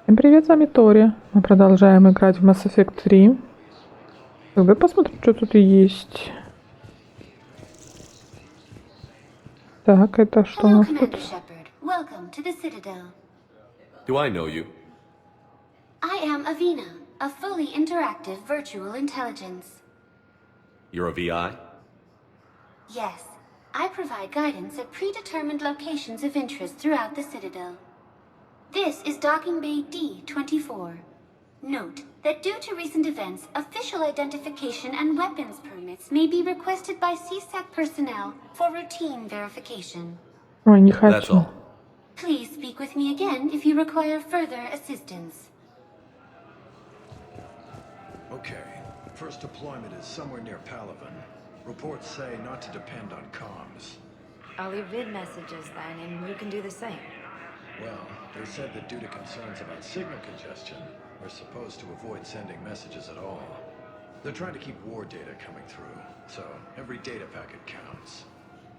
Всем привет, с вами Тори. Мы продолжаем играть в Mass Effect 3. Давай посмотрим, что тут есть. Так, это что у нас тут? Do I know you? I am Avina, a fully interactive virtual intelligence. You're a VI? Yes, I provide guidance at predetermined locations of interest throughout the Citadel. This is Docking Bay D-24. Note that due to recent events, official identification and weapons permits may be requested by CSAC personnel for routine verification. Ой, не That's хочу. all. Please speak with me again if you require further assistance. Okay. First deployment is somewhere near Palaven. Reports say not to depend on comms. I'll leave vid messages then, and you can do the same. Well, they said that due to concerns about signal congestion, we're supposed to avoid sending messages at all. They're trying to keep war data coming through, so every data packet counts.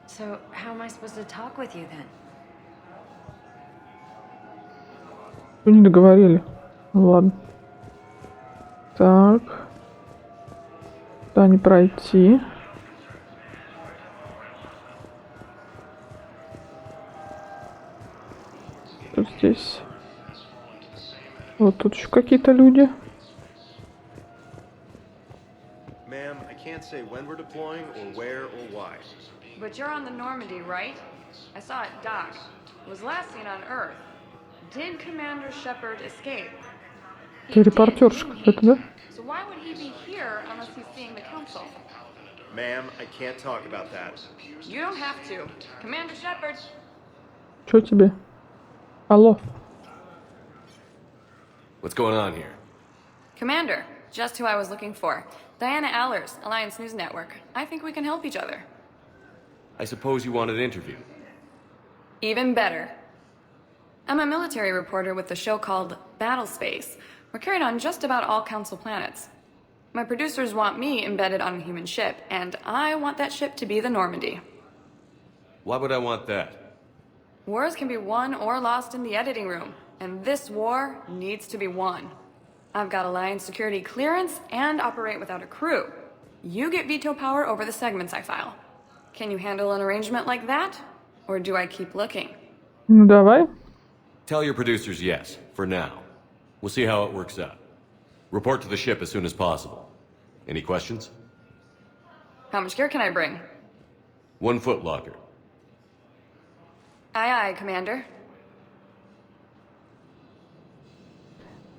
So, how am I supposed to talk with you then? Вы не договорили. Ладно. Так. Да, не пройти. Что здесь? Вот тут еще какие-то люди. Ma'am, I can't say when we're deploying or where or why. But you're on the Normandy, right? I saw it dock. It was last seen on Earth. Did Commander Shepard escape? Ты репортерша какая-то, да? So why would he be here unless he's seeing the council? Ma'am, I can't talk about that. You don't have to. Commander Shepard. Чё тебе? Алло. What's going on here? Commander, just who I was looking for. Diana Allers, Alliance News Network. I think we can help each other. I suppose you want an interview. Even better. I'm a military reporter with a show called Battlespace. We're carried on just about all Council planets. My producers want me embedded on a human ship, and I want that ship to be the Normandy. Why would I want that? Wars can be won or lost in the editing room, and this war needs to be won. I've got Alliance security clearance and operate without a crew. You get veto power over the segments I file. Can you handle an arrangement like that? Or do I keep looking? Ну давай. Tell your producers yes, for now. We'll see how it works out. Report to the ship as soon as possible. Any questions? How much gear can I bring? 1 foot locker. Aye, aye, Commander.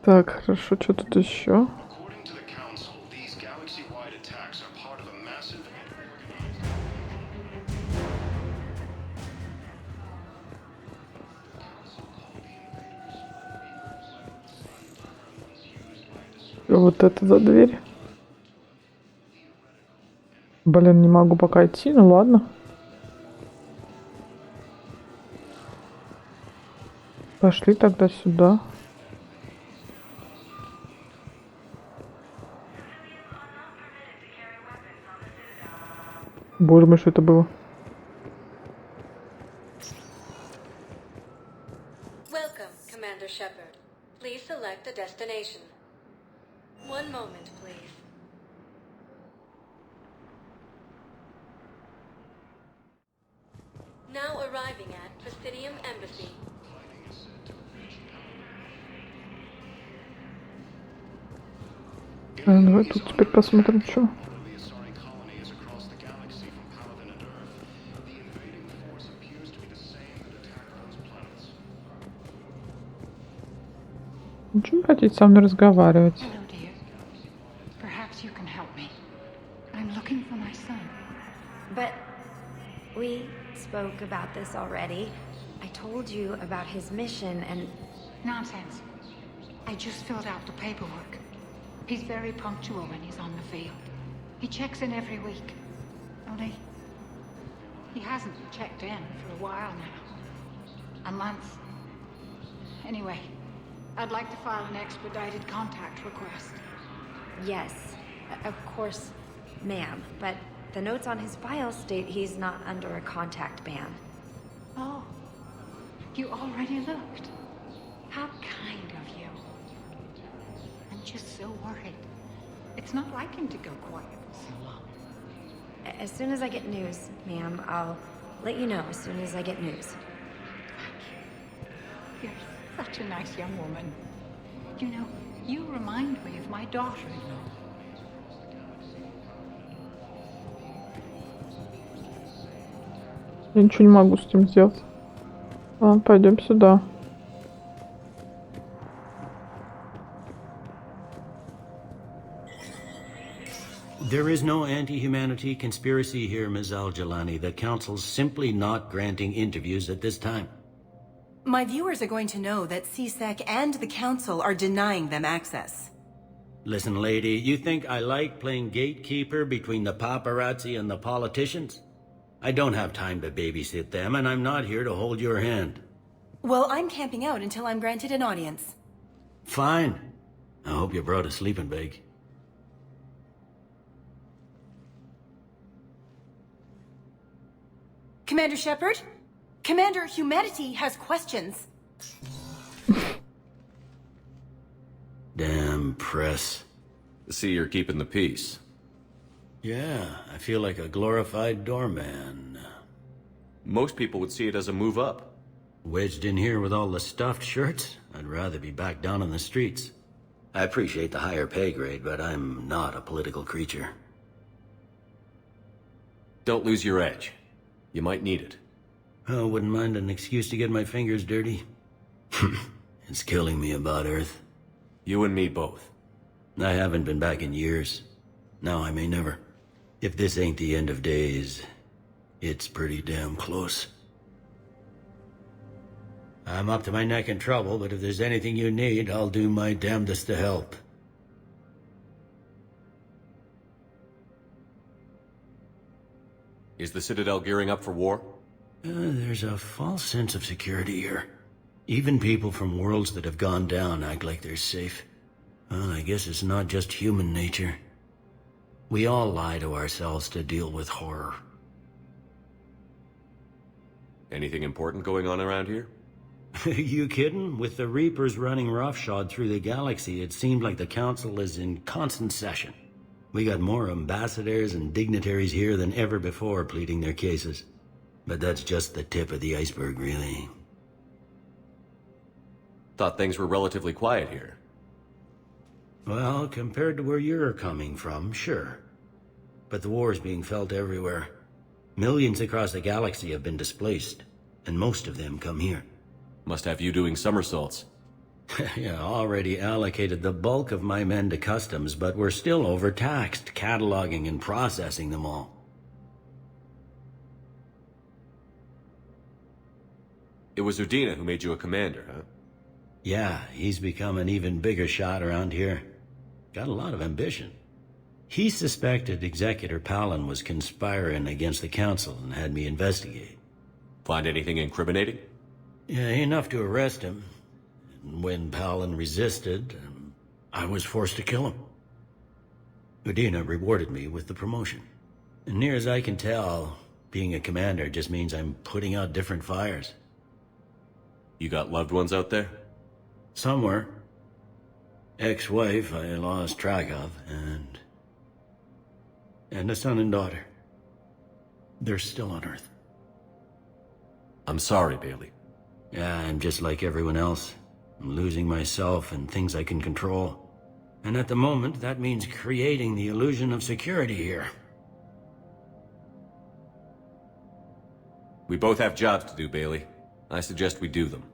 Так, хорошо, что тут еще? According to the Council, these galaxy-wide attacks are part of a massive Вот это за дверь. Блин, не могу пока идти, ну ладно. Пошли тогда сюда. Боже мой, что это было? Welcome, Commander Shepard. Please select a destination. One moment, please. Now arriving at Presidium Embassy. Давай тут теперь посмотрим, что. Ничего не хотите со мной разговаривать? Hello, dear. Perhaps you can help me. I'm looking for my son. But we spoke about this already. I told you about his mission and... Nonsense. I just filled out the paperwork. He's very punctual when he's on the field. He checks in every week. Only, he hasn't checked in for a while now. A month. Anyway, I'd like to file an expedited contact request. Yes, of course, ma'am. But the notes on his file state he's not under a contact ban. Oh, you already looked. How kind of you. just so worried. It's not like him to go quiet for so long. As soon as I get news, ma'am, I'll let you know as soon as I get news. You're such a nice young woman. You know, you remind me of my daughter-in-law. Я ничего не могу с этим сделать. Ладно, пойдем сюда. There is no anti-humanity conspiracy here, Ms. Al-Jalani. The Council's simply not granting interviews at this time. My viewers are going to know that CSEC and the Council are denying them access. Listen, lady, you think I like playing gatekeeper between the paparazzi and the politicians? I don't have time to babysit them, and I'm not here to hold your hand. Well, I'm camping out until I'm granted an audience. Fine. I hope you brought a sleeping bag. Commander Shepard? Commander, humanity has questions. Damn press. See, you're keeping the peace. Yeah, I feel like a glorified doorman. Most people would see it as a move up. Wedged in here with all the stuffed shirts? I'd rather be back down on the streets. I appreciate the higher pay grade, but I'm not a political creature. Don't lose your edge. You might need it. I wouldn't mind an excuse to get my fingers dirty. It's killing me about Earth. You and me both. I haven't been back in years. Now I may never. If this ain't the end of days, it's pretty damn close. I'm up to my neck in trouble, but if there's anything you need, I'll do my damnedest to help. Is the Citadel gearing up for war? There's a false sense of security here. Even people from worlds that have gone down act like they're safe. Well, I guess it's not just human nature. We all lie to ourselves to deal with horror. Anything important going on around here? You kidding? With the Reapers running roughshod through the galaxy, it seemed like the Council is in constant session. We got more ambassadors and dignitaries here than ever before pleading their cases. But that's just the tip of the iceberg, really. Thought things were relatively quiet here. Well, compared to where you're coming from, sure. But the war's being felt everywhere. Millions across the galaxy have been displaced, and most of them come here. Must have you doing somersaults. Yeah, already allocated the bulk of my men to customs, but we're still overtaxed, cataloging and processing them all. It was Udina who made you a commander, huh? Yeah, he's become an even bigger shot around here. Got a lot of ambition. He suspected Executor Palin was conspiring against the Council and had me investigate. Find anything incriminating? Yeah, enough to arrest him. And when Palin resisted, I was forced to kill him. Udina rewarded me with the promotion. And near as I can tell, being a commander just means I'm putting out different fires. You got loved ones out there? Somewhere. Ex-wife I lost track of, and a son and daughter. They're still on Earth. I'm sorry, Bailey. Yeah, I'm just like everyone else. I'm losing myself and things I can control. And at the moment, that means creating the illusion of security here. We both have jobs to do, Bailey. I suggest we do them.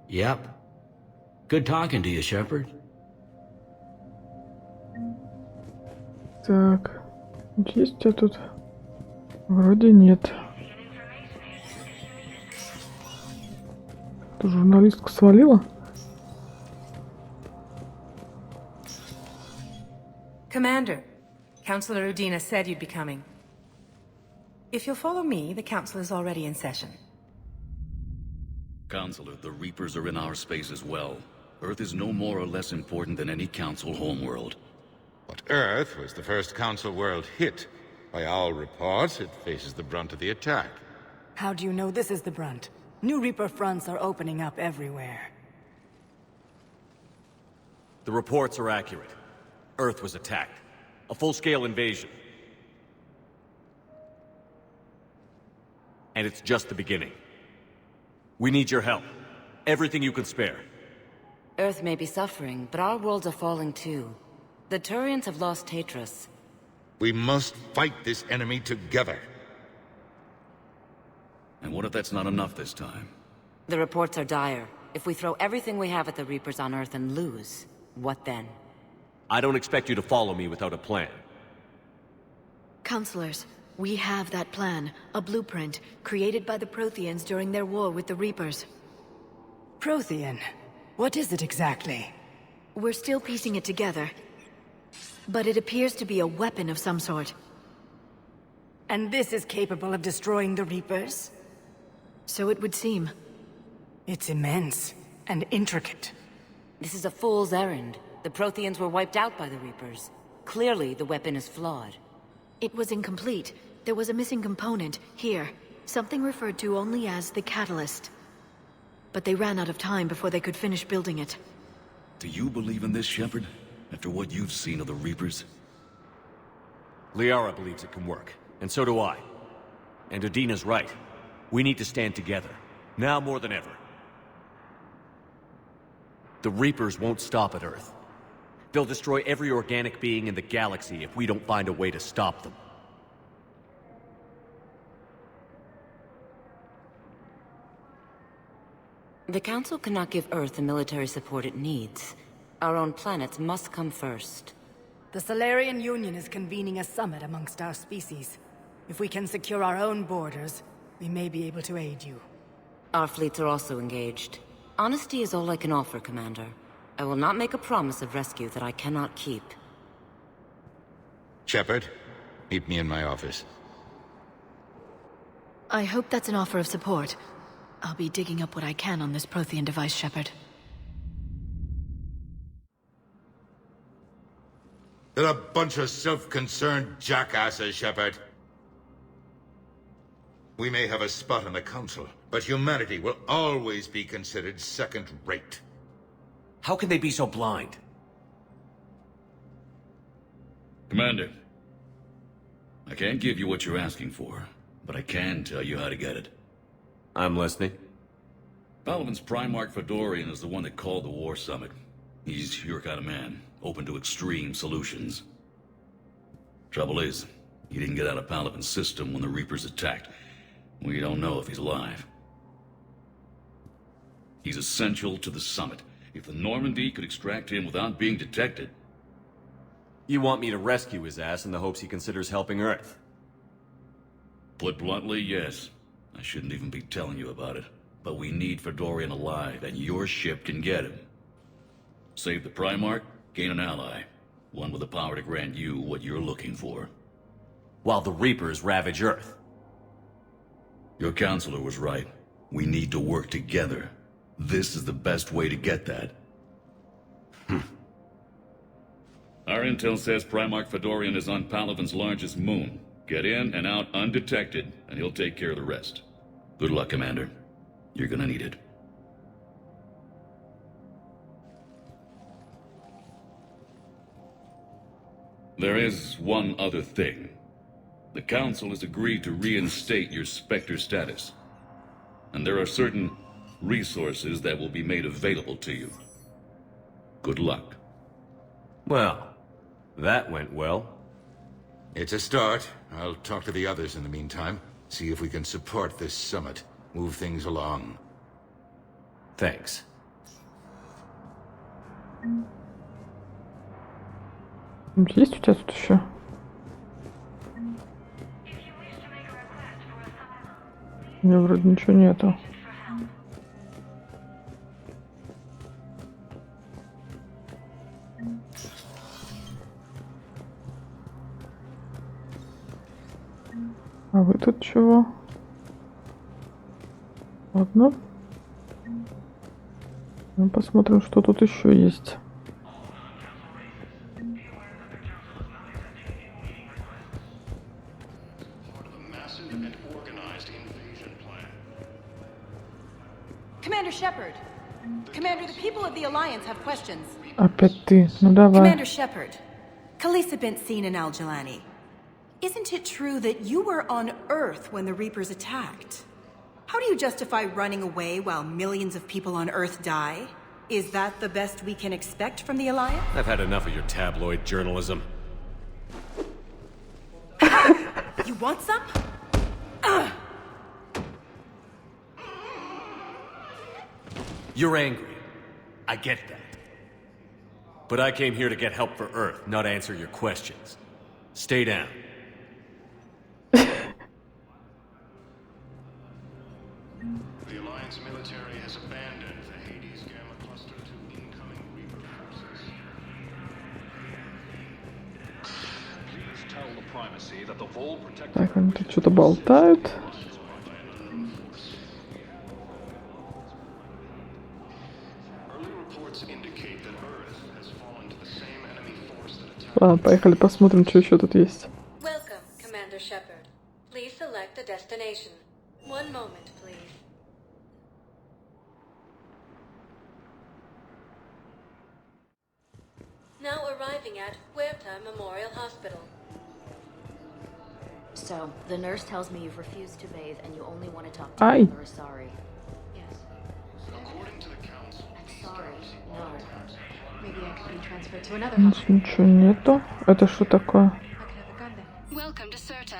Yep. Good talking to you, Shepard. Так, есть у тебя тут? Вроде нет. Ты журналистка свалила? Commander, Councilor Udina said you'd be coming. If you'll follow me, the Council is already in session. Counselor, the Reapers are in our space as well. Earth is no more or less important than any Council homeworld. But Earth was the first Council world hit. By all reports, it faces the brunt of the attack. How do you know this is the brunt? New Reaper fronts are opening up everywhere. The reports are accurate. Earth was attacked. A full-scale invasion. And it's just the beginning. We need your help. Everything you can spare. Earth may be suffering, but our worlds are falling too. The Turians have lost Tatris. We must fight this enemy together. And what if that's not enough this time? The reports are dire. If we throw everything we have at the Reapers on Earth and lose, what then? I don't expect you to follow me without a plan. Counselors, we have that plan. A blueprint, created by the Protheans during their war with the Reapers. Prothean? What is it exactly? We're still piecing it together. But it appears to be a weapon of some sort. And this is capable of destroying the Reapers? So it would seem. It's immense and intricate. This is a fool's errand. The Protheans were wiped out by the Reapers. Clearly, the weapon is flawed. It was incomplete. There was a missing component, here. Something referred to only as the catalyst. But they ran out of time before they could finish building it. Do you believe in this, Shepard? After what you've seen of the Reapers? Liara believes it can work, and so do I. And Udina's right. We need to stand together, now more than ever. The Reapers won't stop at Earth. They'll destroy every organic being in the galaxy if we don't find a way to stop them. The Council cannot give Earth the military support it needs. Our own planets must come first. The Solarian Union is convening a summit amongst our species. If we can secure our own borders, we may be able to aid you. Our fleets are also engaged. Honesty is all I can offer, Commander. I will not make a promise of rescue that I cannot keep. Shepard, meet me in my office. I hope that's an offer of support. I'll be digging up what I can on this Prothean device, Shepard. They're a bunch of self-concerned jackasses, Shepard. We may have a spot in the Council, but humanity will always be considered second-rate. How can they be so blind? Commander, I can't give you what you're asking for, but I can tell you how to get it. I'm listening. Palaven's Primarch Fedorian is the one that called the War Summit. He's your kind of man, open to extreme solutions. Trouble is, he didn't get out of Palaven's system when the Reapers attacked. We don't know if he's alive. He's essential to the summit. If the Normandy could extract him without being detected... You want me to rescue his ass in the hopes he considers helping Earth? Put bluntly, yes. I shouldn't even be telling you about it. But we need Fedorian alive, and your ship can get him. Save the Primarch, gain an ally. One with the power to grant you what you're looking for. While the Reapers ravage Earth. Your counselor was right. We need to work together. This is the best way to get that. Our intel says Primarch Fedorian is on Palaven's largest moon. Get in and out undetected, and he'll take care of the rest. Good luck, Commander. You're gonna need it. There is one other thing. The Council has agreed to reinstate your Spectre status. And there are certain resources that will be made available to you. Good luck. Well, that went well. It's a start. I'll talk to the others in the meantime. See if we can support this summit. Move things along. Thanks. Есть у тебя тут еще? У меня вроде ничего нету. А вы тут чего? Ладно. Ну, посмотрим, что тут еще есть. Commander Shepard. Commander, the people of the Alliance have questions. Опять ты. Ну давай. Commander Shepard, Khaleesa been seen in Al-Jalani. Isn't it true that you were on Earth when the Reapers attacked? How do you justify running away while millions of people on Earth die? Is that the best we can expect from the Alliance? I've had enough of your tabloid journalism. You want some? You're angry. I get that. But I came here to get help for Earth, not answer your questions. Stay down. The Alliance military has abandoned the Hades Gamma cluster to incoming Reaper forces. Please tell the primacy that the Vol protected. Так, они тут что-то болтают. Ладно, поехали посмотрим, что еще тут есть. Welcome, Commander Shepard. Please select a destination. One moment, please. Now arriving at Huerta Memorial Hospital. So, the nurse tells me you've refused to bathe and you only want to talk to Ай. Mother Asari. Yes. According to the council, I'm sorry. No. Maybe I could be transferred to another hospital. Ничего нету. Это что такое? Welcome to Serta.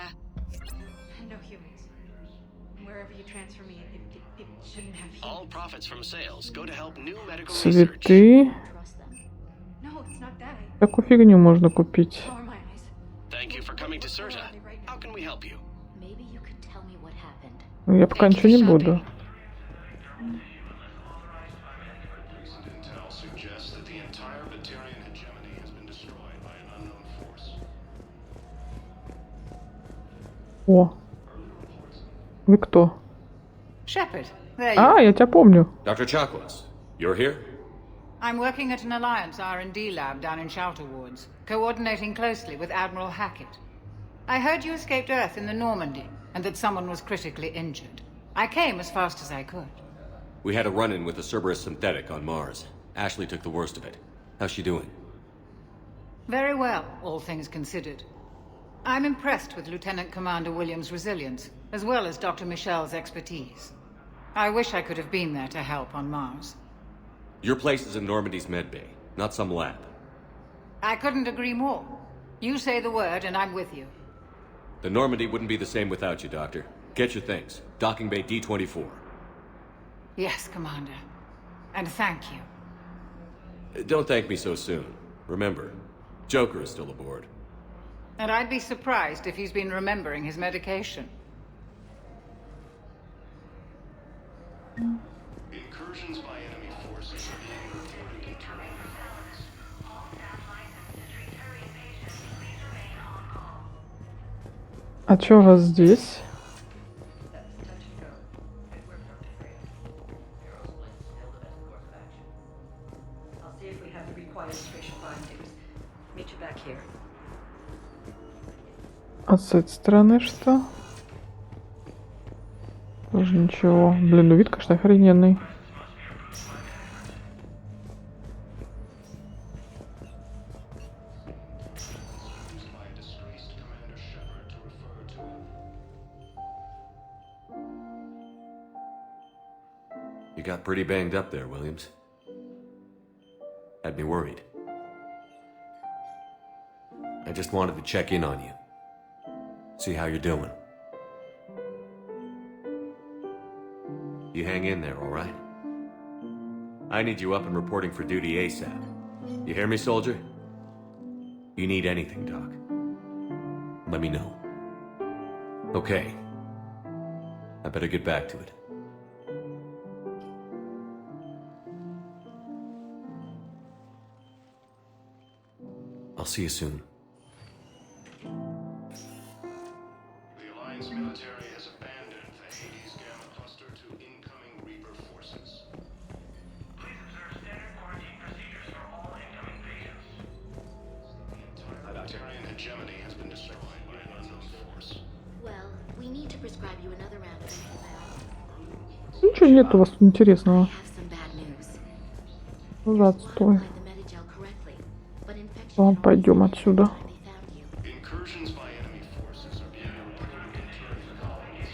No humans. Wherever you transfer me, it shouldn't have humans. all profits from sales go to help new medical research. Цветы. No, it's not that. Такую фигню можно купить. Thank you for coming to Serta. How can we help you? Maybe you could tell me what happened. Ну, я пока ничего не буду. Recent intel suggests that the entire Batarian hegemony has been destroyed by an unknown force. О. Вы кто? Shepard, there you А, are. я тебя помню. Dr. Chakwas, you're here? I'm working at an Alliance R&D lab down in Shelter Wards, coordinating closely with Admiral Hackett. I heard you escaped Earth in the Normandy, and that someone was critically injured. I came as fast as I could. We had a run-in with a Cerberus synthetic on Mars. Ashley took the worst of it. How's she doing? Very well, all things considered. I'm impressed with Lieutenant Commander Williams' resilience, as well as Dr. Michel's expertise. I wish I could have been there to help on Mars. Your place is in Normandy's medbay, not some lab. I couldn't agree more. You say the word and I'm with you. The Normandy wouldn't be the same without you, Doctor. Get your things. Docking Bay D-24. Yes, Commander. And thank you. Don't thank me so soon. Remember, Joker is still aboard. And I'd be surprised if he's been remembering his medication. Incursions by enemy forces are being reported in terminal reports. А чё у вас здесь? I'll see if we have the required spatial bindings. Meet you back here. А с этой стороны что? Тоже ничего. Блин, ну вид, конечно, охрененный. You got pretty banged up there, Williams. Had me worried. I just wanted to check in on you. See how you're doing. You hang in there, all right? I need you up and reporting for duty ASAP. You hear me, soldier? You need anything, Doc. Let me know. Okay. I better get back to it. I'll see you soon. The Alliance military has abandoned the Hades Gamma cluster to incoming Reaper forces. Please observe standard quarantine procedures for all incoming patients. The entire Batarian hegemony has been destroyed by an unknown force. Well, we need to prescribe you another round of antibiotics. Ничего нет у вас тут интересного. Have some bad news. Застой. The Medigel Ладно, пойдем отсюда. Incursions by enemy forces are being reported in Turian colonies.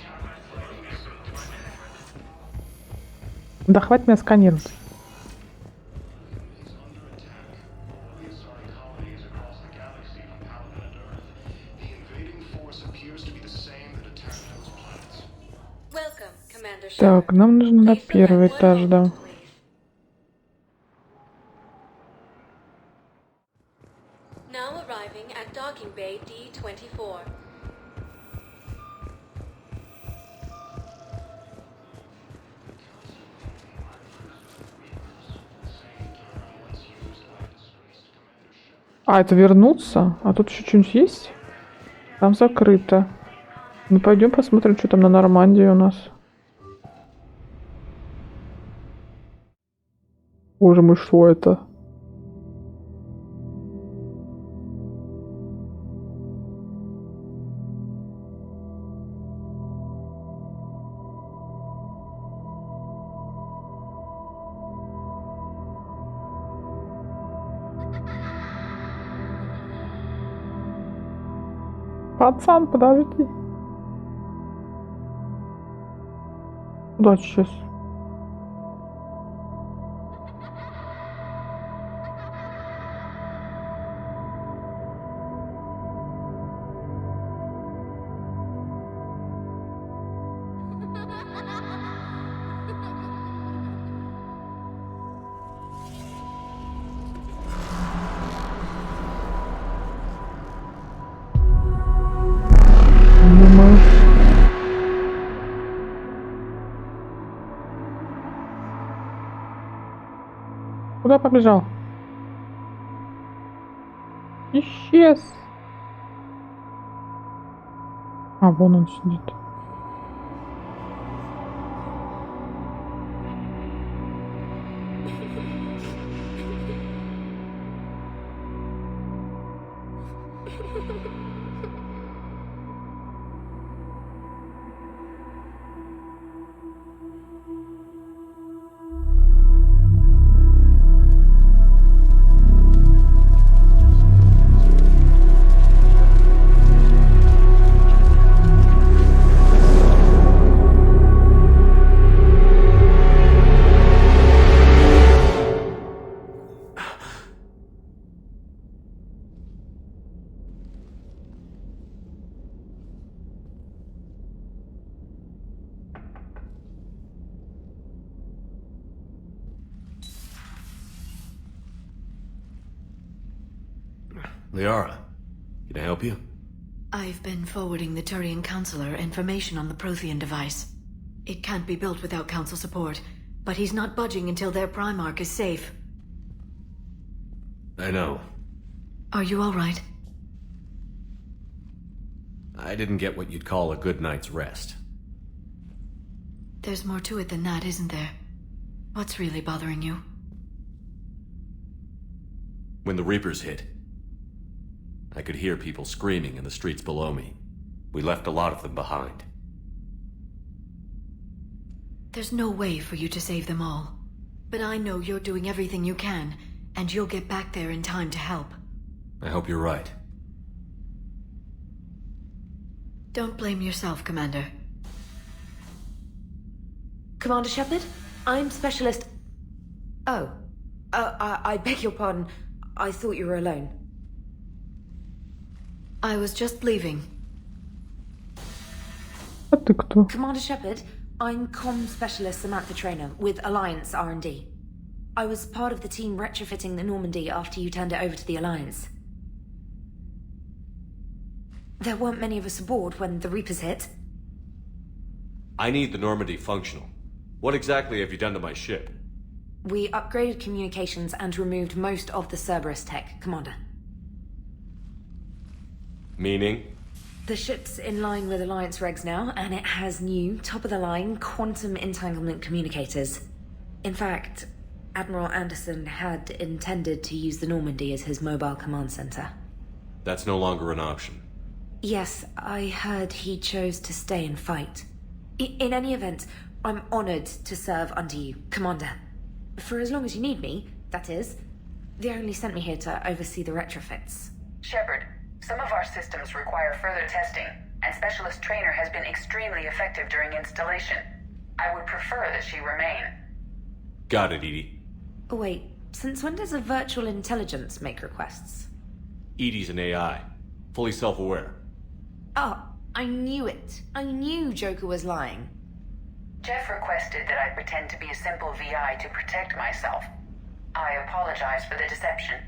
Да хватит меня сканировать. Так, нам нужно на первый этаж, да. Now arriving at docking bay D24. А, это вернуться? А тут еще что-нибудь есть? Там закрыто. Ну, пойдем посмотрим, что там на Нормандии у нас. Боже мой, что это? Пацан, подожди. Куда сейчас? Куда побежал? Исчез. А, вон он сидит. Liara, can I help you? I've been forwarding the Turian Counselor information on the Prothean device. It can't be built without Council support, but he's not budging until their Primarch is safe. I know. Are you alright? I didn't get what you'd call a good night's rest. There's more to it than that, isn't there? What's really bothering you? When the Reapers hit, I could hear people screaming in the streets below me. We left a lot of them behind. There's no way for you to save them all. But I know you're doing everything you can, and you'll get back there in time to help. I hope you're right. Don't blame yourself, Commander. Commander Shepard, I'm Specialist... Oh. I beg your pardon. I thought you were alone. I was just leaving. А ты кто? Commander Shepard, I'm Comm Specialist Samantha Traynor with Alliance R&D. I was part of the team retrofitting the Normandy after you turned it over to the Alliance. There weren't many of us aboard when the Reapers hit. I need the Normandy functional. What exactly have you done to my ship? We upgraded communications and removed most of the Cerberus tech, Commander. Meaning? The ship's in line with Alliance regs now, and it has new, top-of-the-line, quantum entanglement communicators. In fact, Admiral Anderson had intended to use the Normandy as his mobile command center. That's no longer an option. Yes, I heard he chose to stay and fight. In any event, I'm honored to serve under you, Commander. For as long as you need me, that is. They only sent me here to oversee the retrofits. Shepard, some of our systems require further testing, and Specialist Trainer has been extremely effective during installation. I would prefer that she remain. Got it, Edie. Oh, wait, since when does a virtual intelligence make requests? Edie's an AI, fully self-aware. Oh, I knew it. I knew Joker was lying. Jeff requested that I pretend to be a simple VI to protect myself. I apologize for the deception.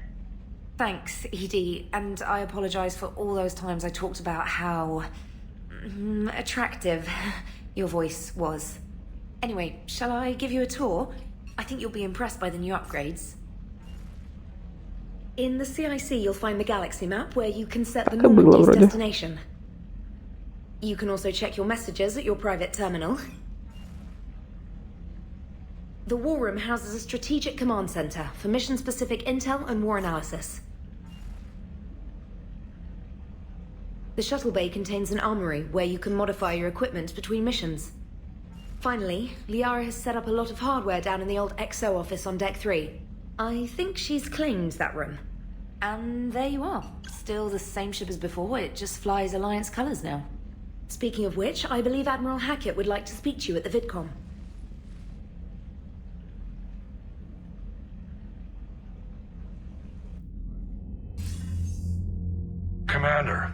Thanks, Edie, and I apologize for all those times I talked about how attractive your voice was. Anyway, shall I give you a tour? I think you'll be impressed by the new upgrades. In the CIC, you'll find the galaxy map where you can set the Normandy's destination. You can also check your messages at your private terminal. The War Room houses a strategic command center for mission-specific intel and war analysis. The shuttle bay contains an armory where you can modify your equipment between missions. Finally, Liara has set up a lot of hardware down in the old XO office on Deck 3. I think she's claimed that room. And there you are. Still the same ship as before, it just flies Alliance colors now. Speaking of which, I believe Admiral Hackett would like to speak to you at the VidCom. Commander,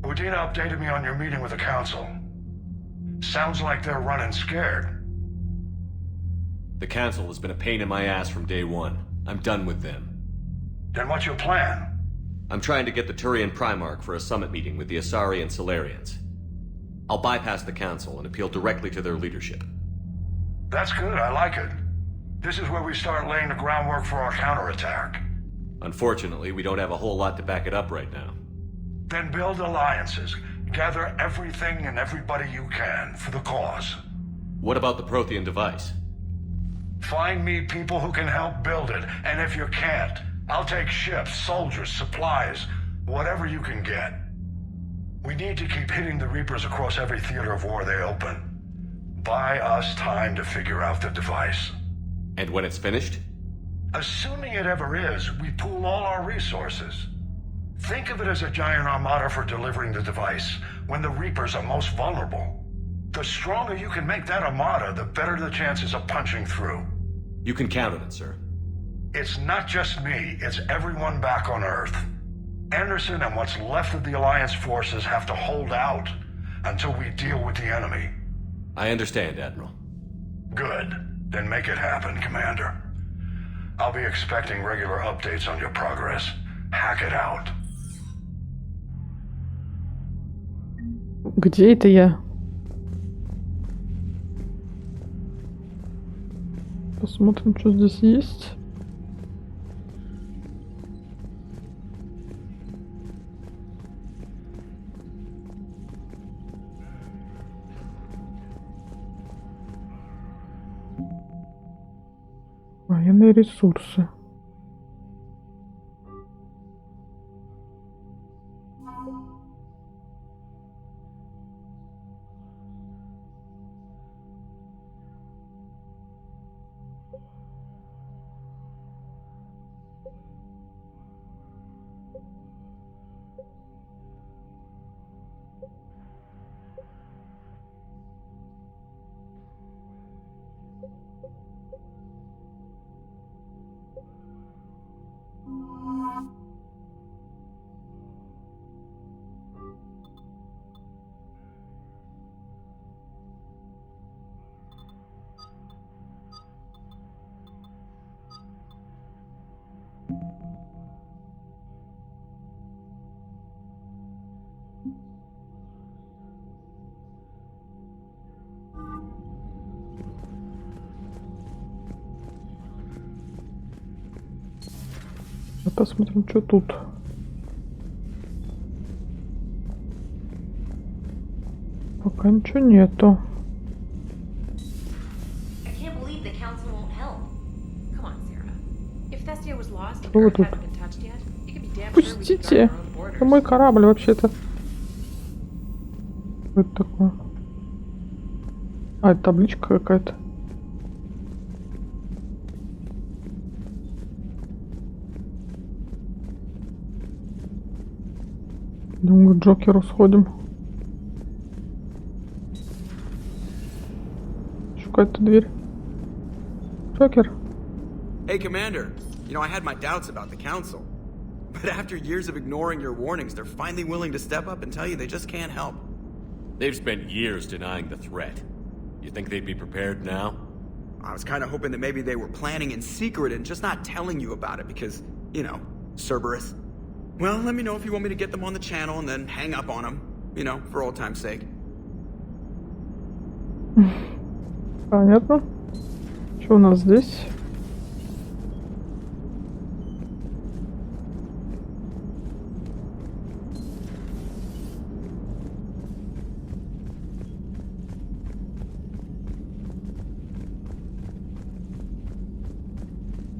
Udina updated me on your meeting with the Council. Sounds like they're running scared. The Council has been a pain in my ass from day one. I'm done with them. Then what's your plan? I'm trying to get the Turian Primarch for a summit meeting with the Asari and Solarians. I'll bypass the Council and appeal directly to their leadership. That's good, I like it. This is where we start laying the groundwork for our counterattack. Unfortunately, we don't have a whole lot to back it up right now. Then build alliances. Gather everything and everybody you can for the cause. What about the Prothean device? Find me people who can help build it, and if you can't, I'll take ships, soldiers, supplies, whatever you can get. We need to keep hitting the Reapers across every theater of war they open. Buy us time to figure out the device. And when it's finished? Assuming it ever is, we pool all our resources. Think of it as a giant armada for delivering the device, when the Reapers are most vulnerable. The stronger you can make that armada, the better the chances of punching through. You can count on it, sir. It's not just me, it's everyone back on Earth. Anderson and what's left of the Alliance forces have to hold out until we deal with the enemy. I understand, Admiral. Good. Then make it happen, Commander. I'll be expecting regular updates on your progress. Hack it out. Где это я? Посмотрим, что здесь есть. Военные ресурсы. Посмотрим, что тут. Пока ничего нету. Что вы тут? Пустите! Это мой корабль вообще-то. Что это такое? А, это табличка какая-то. Думаю, к Джокеру сходим. Какая-то дверь. Джокер. Hey, Commander. You know, I had my doubts about the Council. But after years of ignoring your warnings, they're finally willing to step up and tell you they just can't help. They've spent years denying the threat. You think they'd be prepared now? I was kind of hoping that maybe they were planning in secret and just not telling you about it because, you know, Cerberus. Well, let me know if you want me to get them on the channel and then hang up on them, you know, for old time's sake. Понятно. Что у нас здесь?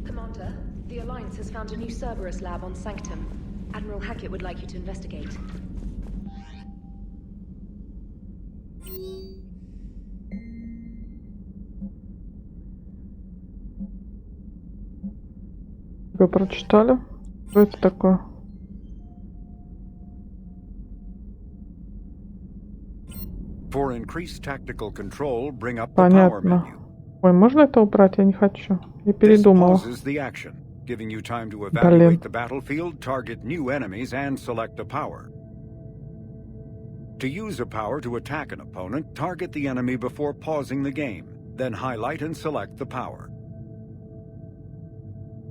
Commander, the Alliance has found a new Cerberus lab on Sanctum. Admiral Hackett would like you to investigate. Вы прочитали? Что это такое? For increased tactical control, bring up the power Понятно. menu. Ой, можно это убрать? Я не хочу. Я This передумала. pauses the action, giving you time to evaluate the battlefield, target new enemies, and select a power. To use a power to attack an opponent, target the enemy before pausing the game, then highlight and select the power.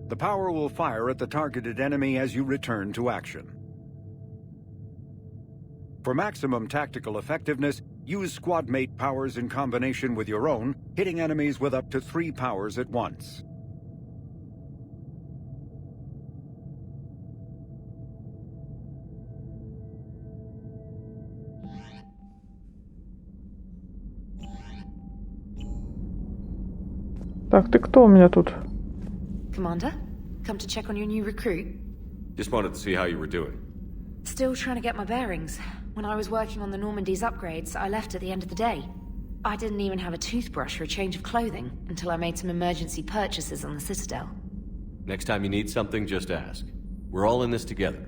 The power will fire at the targeted enemy as you return to action. For maximum tactical effectiveness, use squadmate powers in combination with your own, hitting enemies with up to 3 powers at once. Так, ты кто у меня тут? Commander, come to check on your new recruit? Just wanted to see how you were doing. Still trying to get my bearings. When I was working on the Normandy's upgrades, I left at the end of the day. I didn't even have a toothbrush or a change of clothing until I made some emergency purchases on the Citadel. Next time you need something, just ask. We're all in this together.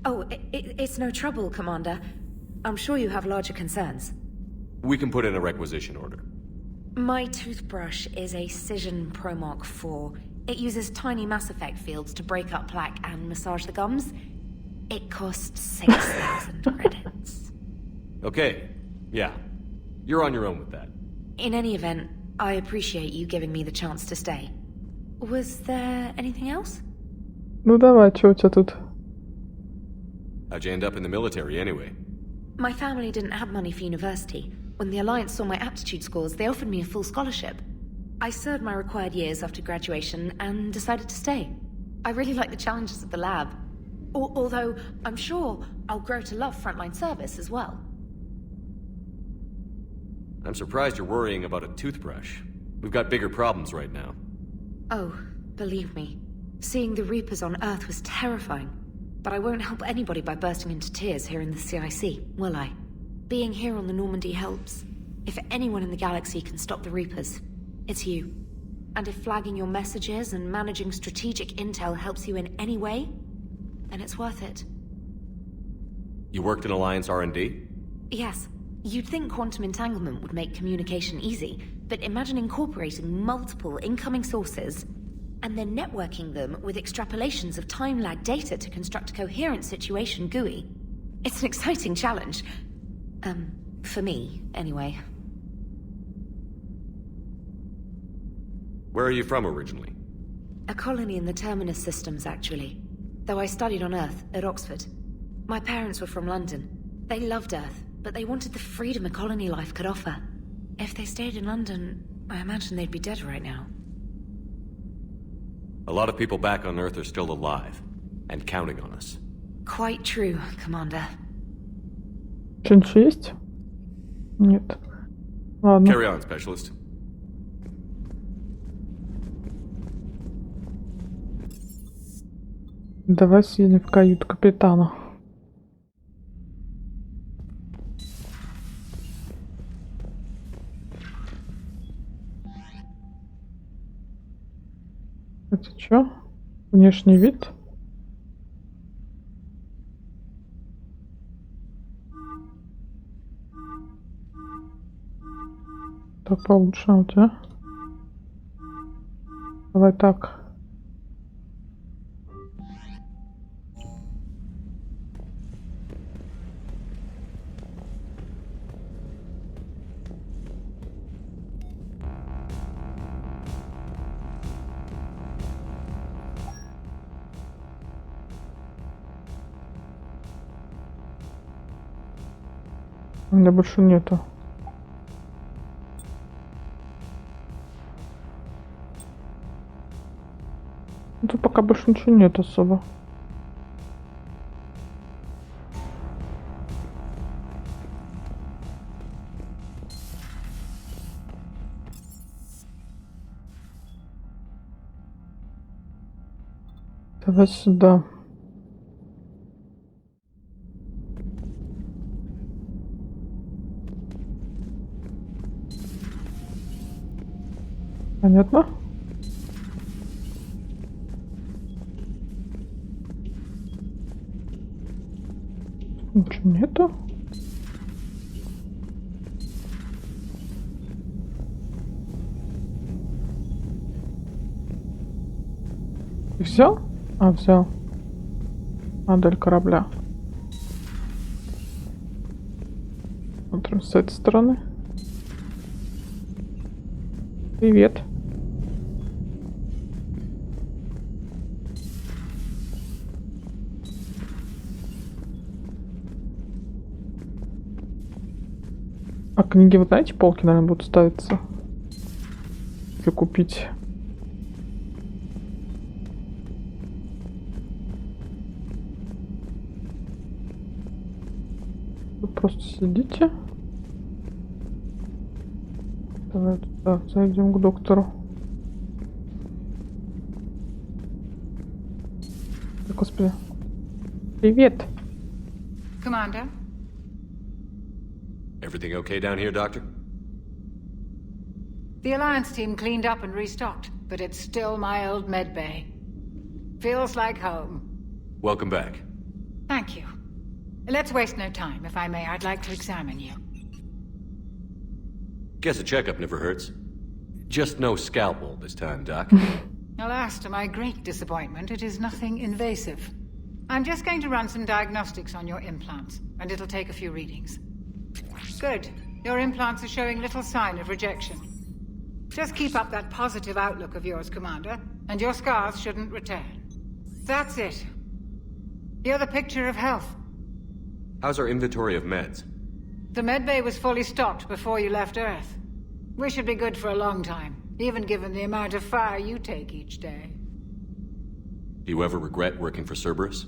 Oh, it's no trouble, Commander. I'm sure you have larger concerns. We can put in a requisition order. My toothbrush is a Cision Pro Mark IV. It uses tiny Mass Effect fields to break up plaque and massage the gums. It costs 6,000 credits. Okay, yeah. You're on your own with that. In any event, I appreciate you giving me the chance to stay. Was there anything else? Ну давай, что у тебя тут? How'd you end up in the military anyway? My family didn't have money for university. When the Alliance saw my aptitude scores, they offered me a full scholarship. I served my required years after graduation and decided to stay. I really like the challenges of the lab. Although, I'm sure I'll grow to love frontline service as well. I'm surprised you're worrying about a toothbrush. We've got bigger problems right now. Oh, believe me. Seeing the Reapers on Earth was terrifying. But I won't help anybody by bursting into tears here in the CIC, will I? Being here on the Normandy helps. If anyone in the galaxy can stop the Reapers, it's you. And if flagging your messages and managing strategic intel helps you in any way, then it's worth it. You worked in Alliance R&D? Yes. You'd think quantum entanglement would make communication easy, but imagine incorporating multiple incoming sources and then networking them with extrapolations of time-lag data to construct a coherent situation GUI. It's an exciting challenge. For me, anyway. Where are you from originally? A colony in the Terminus systems, actually. Though I studied on Earth, at Oxford. My parents were from London. They loved Earth, but they wanted the freedom a colony life could offer. If they stayed in London, I imagine they'd be dead right now. A lot of people back on Earth are still alive, and counting on us. Quite true, Commander. Что-нибудь есть? Нет. Ладно. Carry on, Specialist. Давай съедем в каюту капитана. Это что? Внешний вид? Так получше у тебя. Давай так. У меня больше нету. Тут пока больше ничего нет особо. Давай сюда. Понятно? Ничего нету. Ты взял? А, взял. Модель корабля. Смотрим с этой стороны. Привет. А книги, вы знаете, полки, наверное, будут ставиться. Если купить. Вы просто сидите. Давай туда зайдем к доктору. Господи. Привет. Commander? Everything okay down here, Doctor? The Alliance team cleaned up and restocked, but it's still my old medbay. Feels like home. Welcome back. Thank you. Let's waste no time. If I may, I'd like to examine you. Guess a checkup never hurts. Just no scalpel this time, Doc. Alas, to my great disappointment, it is nothing invasive. I'm just going to run some diagnostics on your implants, and it'll take a few readings. Good. Your implants are showing little sign of rejection. Just keep up that positive outlook of yours, Commander, and your scars shouldn't return. That's it. You're the picture of health. How's our inventory of meds? The medbay was fully stocked before you left Earth. We should be good for a long time, even given the amount of fire you take each day. Do you ever regret working for Cerberus?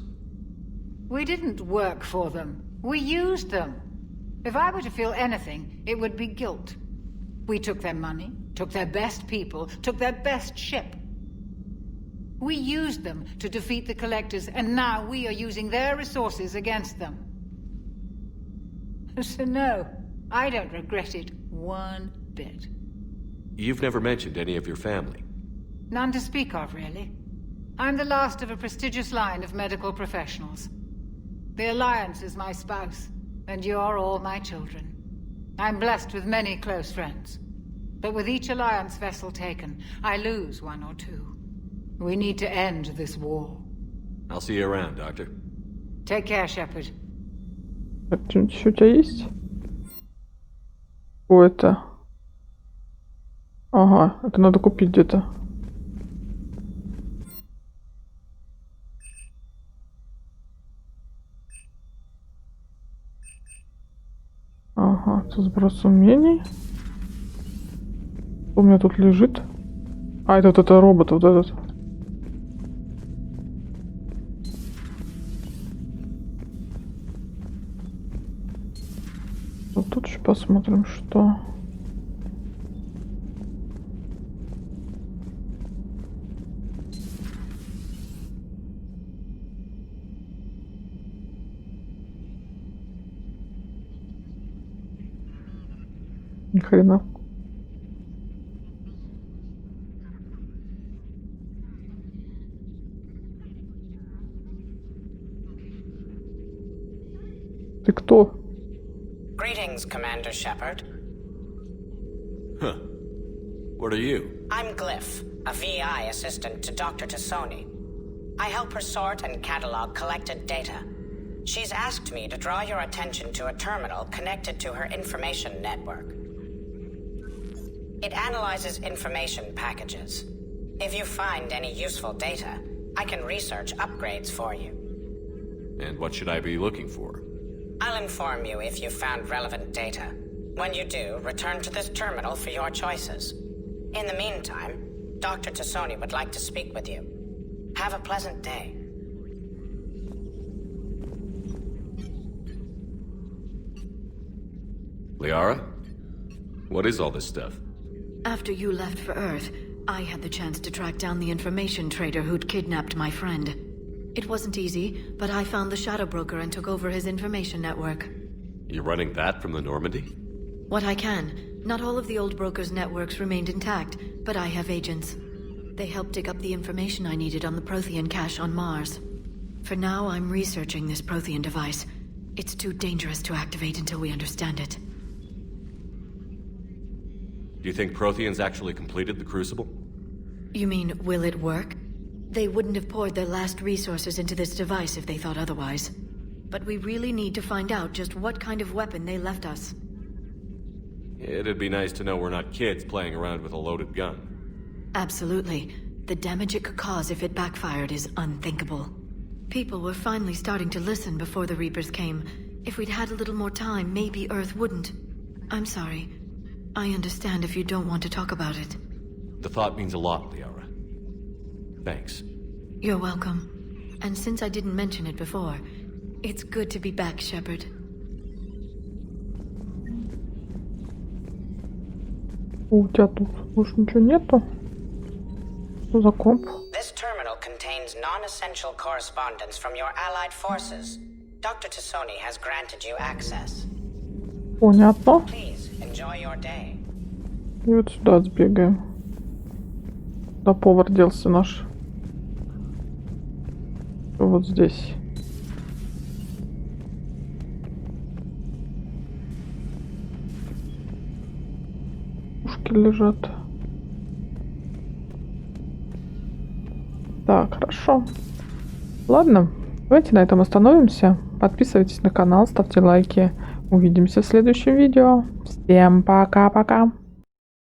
We didn't work for them. We used them. If I were to feel anything, it would be guilt. We took their money, took their best people, took their best ship. We used them to defeat the Collectors, and now we are using their resources against them. So no, I don't regret it one bit. You've never mentioned any of your family. None to speak of, really. I'm the last of a prestigious line of medical professionals. The Alliance is my spouse, and you're all my children. I'm blessed with many close friends. But with each Alliance vessel taken, I lose one or two. We need to end this war. I'll see you around, Doctor. Take care, Shepard. Так, что-нибудь еще у тебя есть? О, это... Ага, это надо купить где-то. Ага, это сброс умений. У меня тут лежит. А, это вот это робот, вот этот. Вот тут еще посмотрим, что... Ни хрена. Ты кто? Greetings, Commander Shepard. Huh. What are you? I'm Glyph, a VI assistant to Dr. Tassoni. I help her sort and catalog collected data. She's asked me to draw your attention to a terminal connected to her information network. It analyzes information packages. If you find any useful data, I can research upgrades for you. And what should I be looking for? I'll inform you if you've found relevant data. When you do, return to this terminal for your choices. In the meantime, Dr. Tassoni would like to speak with you. Have a pleasant day. Liara? What is all this stuff? After you left for Earth, I had the chance to track down the information trader who'd kidnapped my friend. It wasn't easy, but I found the Shadow Broker and took over his information network. You're running that from the Normandy? What I can. Not all of the old broker's networks remained intact, but I have agents. They helped dig up the information I needed on the Prothean cache on Mars. For now, I'm researching this Prothean device. It's too dangerous to activate until we understand it. Do you think Protheans actually completed the Crucible? You mean, will it work? They wouldn't have poured their last resources into this device if they thought otherwise. But we really need to find out just what kind of weapon they left us. It'd be nice to know we're not kids playing around with a loaded gun. Absolutely. The damage it could cause if it backfired is unthinkable. People were finally starting to listen before the Reapers came. If we'd had a little more time, maybe Earth wouldn't. I'm sorry. I understand if you don't want to talk about it. The thought means a lot, Liara. Thanks. You're welcome. And since I didn't mention it before, it's good to be back, Shepard. У тебя тут уж ничего нету? Что за комп? This terminal contains non-essential correspondence from your allied forces. Dr. Tassoni has granted you access. Понятно. Please enjoy your day. И вот сюда сбегаем. Да, повар делся наш. Вот здесь. Пушки лежат. Так, хорошо. Ладно, давайте на этом остановимся. Подписывайтесь на канал, ставьте лайки. Увидимся в следующем видео. Всем пока-пока.